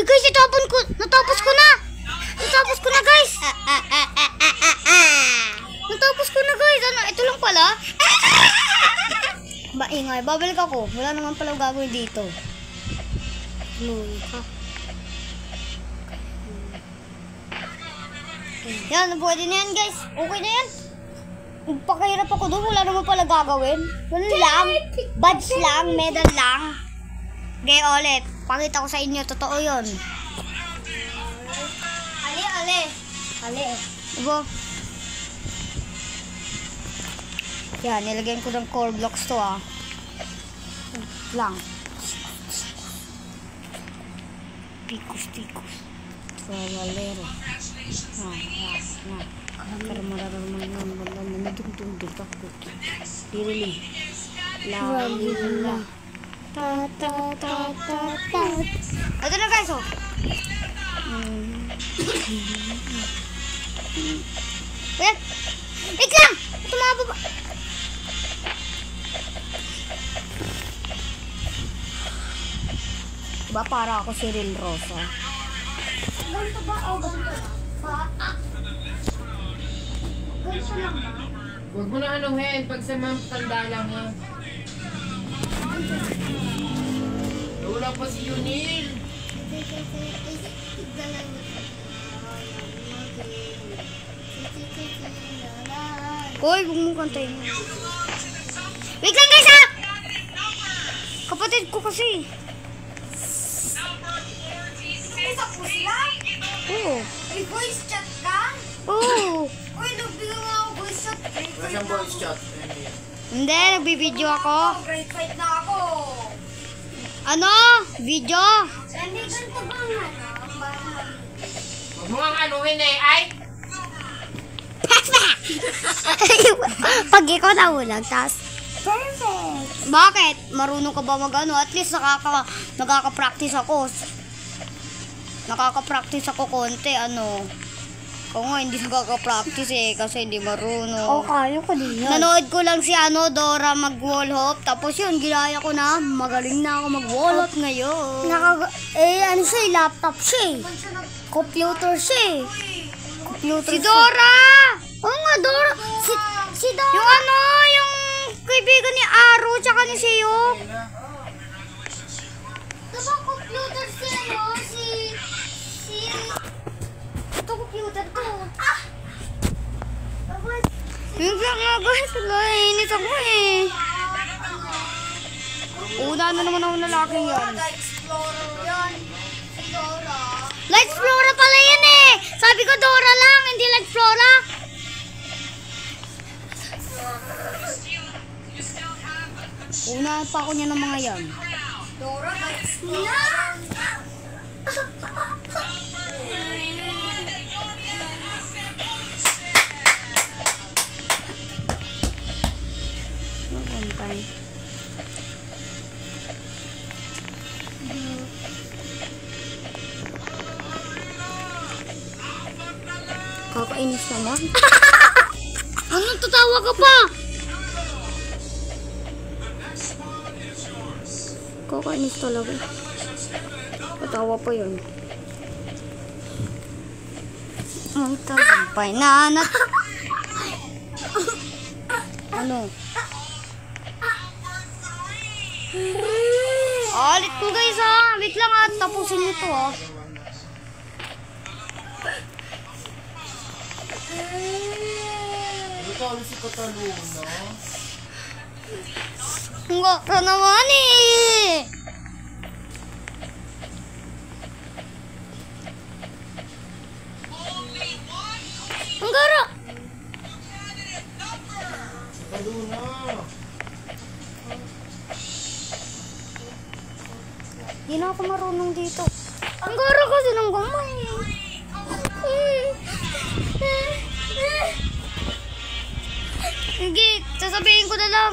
Uy guys, natapos ko na. Natapos ko na guys. Natapos ko na guys. Ano, ito lang pala. Maingay, babalik ako. Wala naman pala gagawin dito. Yan, pwede na yan guys. Okay na yan. Pagpakahirap ako doon, wala naman pala gagawin. Wala lang. Badge lang, medal lang. Okay, ulit. Pakita ko sa inyo, totoo yun. Ali. Diba? Yan, nilagyan ko ng core blocks to lang. Tikus. Travalero. Ito na guys, wait lang! Ito mga baba. Diba para ako si Ril Rosa? Ganito ba? Ganito lang. Ganito lang ba? Huwag mo na anuhin. Pag sa mga tanda lang ha. Wala pa si Yunil. Hoy, huwag mong kantayin. Wait lang guys ha! Kapatid ko kasi. Tapos lang? Oo. May voice chat ka? Oo. Uy, nagbigay nga ako voice chat. Saan voice chat? Hindi, nagbibideo ako. Grade 5 na ako. Ano? Video? Hindi, ganito ba nga na? Huwag mo nga anuhin ay! Pag ikaw nahulag, tas Perfect. bakit? Marunong ka ba mag-ano? At least nakaka-practice ako. Nakaka-practice ako konti, ano. Ako nga, hindi nakaka-practice kasi hindi marunong. kaya ko din yan. Nanood ko lang si Dora mag-wall hop. Tapos yun, ginaya ko na. Magaling na ako mag-wall hop ngayon. Ano siya, laptop siya. Computer siya. Si Dora! Oo nga, Dora. Si Dora. Yung kaibigan ni Aro, tsaka ni Seyok. Diba computer siya, no? Ito computer ko. Yung nga guys, nainis ako eh. Una na naman ako na laki yan. Explorer yan. Si Dora. Light Flora pala yan eh. Sabi ko Dora lang, hindi Light Flora. Una pa ako niya ng mga yan. Dora, Explorer. Nakuntay. Kakainis naman. Anong tatawa ka pa? Kakainis talaga. Tatawa pa yun. Ang tagumpay na ano? Alit ko guys ha. Wait lang ha. Tapusin nyo to ha. Ito si Kataluna. Enggak ka naman eh. Enggak ra. Kataluna. Di na ako marunong dito. Ang gara kasi ng gamay. Sige, sasabihin ko na lang.